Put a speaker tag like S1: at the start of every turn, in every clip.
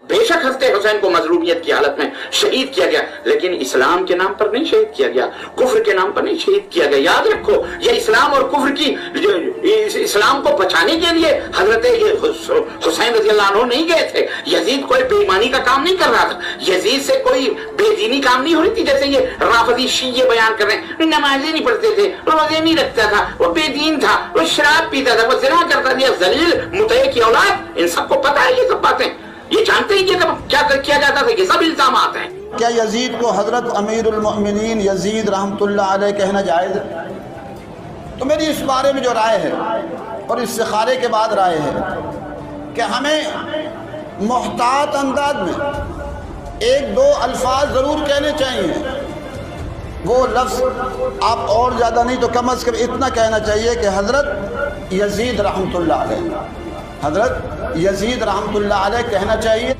S1: بے شک حضرت حسین کو مظلومیت کی حالت میں شہید کیا گیا، لیکن اسلام کے نام پر نہیں شہید کیا گیا، کفر کے نام پر نہیں شہید کیا گیا۔ یاد رکھو، یہ اسلام اور کفر کی اسلام کو بچانے کے لیے حضرت حسین رضی اللہ عنہ نہیں گئے تھے۔ یزید کوئی بے ایمانی کا کام نہیں کر رہا تھا، یزید سے کوئی بے دینی کام نہیں ہو رہی تھی جیسے یہ رافضی شیعہ بیان کر رہے ہیں۔ نمازیں نہیں پڑھتے تھے، روزے نہیں رکھتا تھا، وہ بے دین تھا، وہ شراب پیتا تھا، وہ زنا کرتا تھا، ذلیل مطیع کی اولاد، ان سب کو پتہ ہے یہ سب باتیں، یہ جانتے ہیں کہ کیا کیا جاتا تھا، یہ سب الزامات ہیں۔
S2: کیا یزید کو حضرت امیر المؤمنین یزید رحمۃ اللہ علیہ کہنا جائز ہے؟ تو میری اس بارے میں جو رائے ہے اور استخارے کے بعد رائے ہے کہ ہمیں محتاط انداز میں ایک دو الفاظ ضرور کہنے چاہیے۔ وہ لفظ آپ اور زیادہ نہیں تو کم از کم اتنا کہنا چاہیے کہ حضرت یزید رحمۃ اللہ علیہ، حضرت یزید رحمۃ اللہ علیہ کہنا چاہیے۔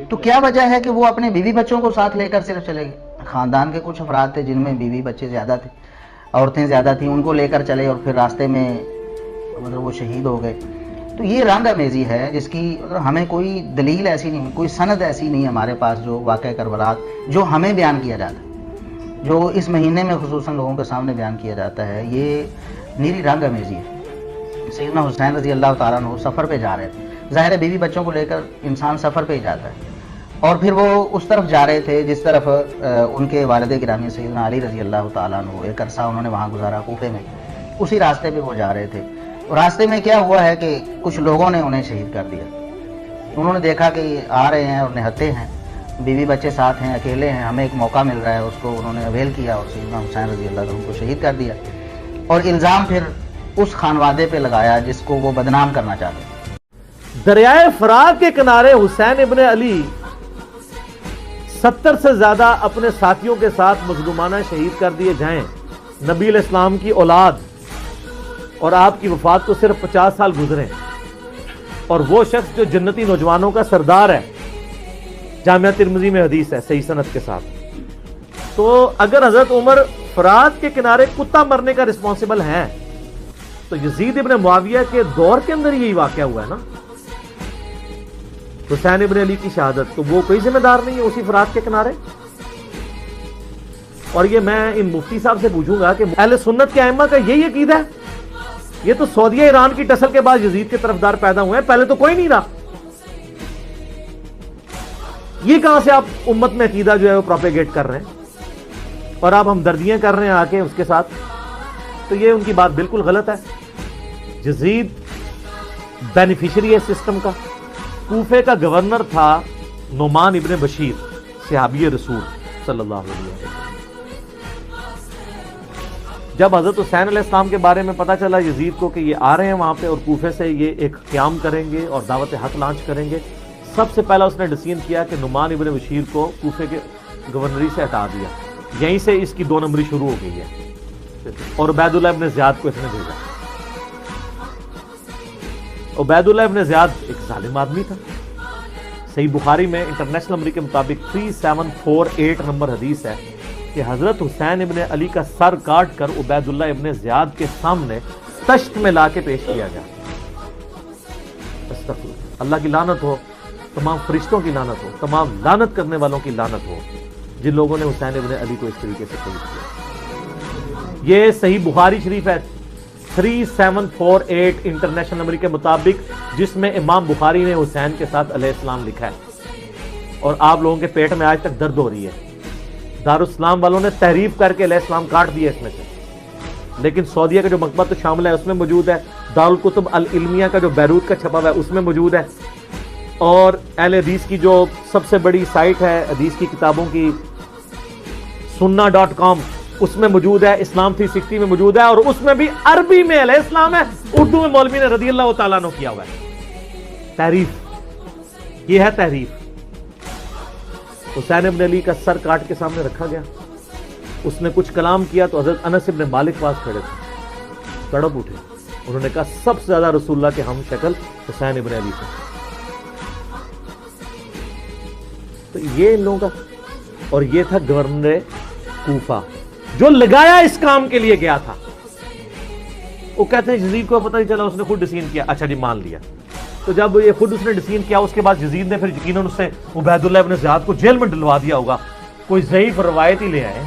S3: تو کیا وجہ ہے کہ وہ اپنے بیوی بچوں کو ساتھ لے کر صرف چلے گئے؟ خاندان کے کچھ افراد تھے جن میں بیوی بچے زیادہ تھے، عورتیں زیادہ تھیں، ان کو لے کر چلے اور پھر راستے میں مطلب وہ شہید ہو گئے۔ تو یہ رنگ آمیزی ہے جس کی ہمیں کوئی دلیل ایسی نہیں، کوئی سند ایسی نہیں ہمارے پاس جو واقعہ کربلا جو ہمیں بیان کیا جاتا ہے، جو اس مہینے میں خصوصاً لوگوں کے سامنے بیان کیا جاتا ہے، یہ نیری رنگ آمیزی ہے۔ سیدنا حسین رضی اللہ تعالیٰ عنہ سفر پہ جا رہے تھے، ظاہر ہے بیوی بچوں کو لے کر انسان سفر پہ ہی جاتا ہے، اور پھر وہ اس طرف جا رہے تھے جس طرف ان کے والد گرامی سیدنا علی رضی اللہ تعالیٰ عنہ ایک عرصہ انہوں نے وہاں گزارا کوفے میں، اسی راستے پہ وہ جا رہے تھے۔ اور راستے میں کیا ہوا ہے کہ کچھ لوگوں نے انہیں شہید کر دیا۔ انہوں نے دیکھا کہ آ رہے ہیں اور نہتے ہیں، بیوی بچے ساتھ ہیں، اکیلے ہیں، ہمیں ایک موقع مل رہا ہے، اس کو انہوں نے اویل کیا اور سیدنا حسین رضی اللہ عنہ کو شہید کر دیا، اور الزام پھر اس خانوادے پہ لگایا جس کو وہ بدنام کرنا چاہتے ہیں۔
S4: دریائے فرات کے کنارے حسین ابن علی 70 سے زیادہ اپنے ساتھیوں کے ساتھ مظلومانہ شہید کر دیے جائیں، نبی علیہ السلام کی اولاد، اور آپ کی وفات کو صرف 50 سال گزرے، اور وہ شخص جو جنتی نوجوانوں کا سردار ہے، جامعہ ترمذی میں حدیث ہے صحیح سند کے ساتھ۔ تو اگر حضرت عمر فرات کے کنارے کتا مرنے کا رسپانسبل ہے تو یزید ابن معاویہ کے دور کے اندر یہی واقعہ ہوا ہے نا، حسین ابن علی کی شہادت، تو وہ کوئی ذمہ دار نہیں ہے اسی فرات کے کنارے؟ اور یہ میں ان مفتی صاحب سے پوچھوں گا کہ اہل سنت کے ائمہ کا یہی عقیدہ ہے؟ یہ تو سعودیہ ایران کی ٹسل کے بعد یزید کے طرفدار پیدا ہوئے ہیں، پہلے تو کوئی نہیں رہا۔ یہ کہاں سے آپ امت میں عقیدہ جو ہے وہ پروپیگیٹ کر رہے ہیں اور آپ ہمدردیاں کر رہے ہیں آ کے اس کے ساتھ؟ تو یہ ان کی بات بالکل غلط ہے۔ یزید بینیفیشری ہے سسٹم کا، کوفے کا گورنر تھا نعمان ابن بشیر صحابی رسول صلی اللہ علیہ وسلم۔ جب حضرت حسین علیہ السلام کے بارے میں پتا چلا یزید کو کہ یہ آ رہے ہیں وہاں پہ اور کوفے سے یہ ایک قیام کریں گے اور دعوت حق لانچ کریں گے، سب سے پہلا اس نے ڈسیژن کیا کہ نعمان ابن بشیر کو کوفے کے گورنری سے ہٹا دیا، یہیں سے اس کی 2 نمبری شروع ہو گئی ہے، اور عبید اللہ ابن زیاد کو اس نے بھیجا۔ عبید اللہ ابن زیاد ایک ظالم آدمی تھا، صحیح بخاری میں انٹرنیشنل نمبر کے مطابق 3748 نمبر حدیث ہے کہ حضرت حسین ابن علی کا سر کاٹ کر عبید اللہ ابن زیاد کے سامنے تشت میں لا کے پیش کیا گیا۔ استغفر اللہ کی لعنت ہو، تمام فرشتوں کی لعنت ہو، تمام لعنت کرنے والوں کی لعنت ہو جن لوگوں نے حسین ابن علی کو اس طریقے سے شہید کیا۔ یہ صحیح بخاری شریف ہے 3748 انٹرنیشنل نمبر کے مطابق، جس میں امام بخاری نے حسین کے ساتھ علیہ السلام لکھا ہے، اور آپ لوگوں کے پیٹ میں آج تک درد ہو رہی ہے۔ دارالاسلام والوں نے تحریف کر کے علیہ السلام کاٹ دیا اس میں سے، لیکن سعودیہ کا جو مکتبہ تو شامل ہے اس میں موجود ہے، دارالکتب العلمیہ کا جو بیروت کا چھپا ہوا ہے اس میں موجود ہے، اور اہل حدیث کی جو سب سے بڑی سائٹ ہے حدیث کی کتابوں کی sunna.com اس میں موجود ہے، اسلام 360 میں موجود ہے، اور اس میں بھی عربی میں علیہ السلام ہے، اردو میں مولوی نے رضی اللہ تعالیٰ عنہ کیا ہوا ہے۔ تحریف، یہ ہے تحریف۔ حسین ابن علی کا سر کاٹ کے سامنے رکھا گیا، اس نے کچھ کلام کیا تو حضرت انس ابن مالک پاس کھڑے تھے، تڑپ اٹھے، انہوں نے کہا سب سے زیادہ رسول اللہ کے ہم شکل حسین ابن علی تھے۔ تو یہ ان لوگوں کا، اور یہ تھا گورنر کوفہ جو لگایا اس کام کے لیے گیا تھا. وہ کہتے ہیں یزید کو پتہ نہیں چلا، اس نے خود ڈسین کیا. اچھا جی مان لیا. تو جب یہ خود اس نے ڈسین کیا، اس کے بعد یزید نے پھر یقیناً اس سے عبید اللہ ابن زیاد کو جیل میں ڈلوا دیا ہوگا. کوئی ضعیف روایت ہی لے آئے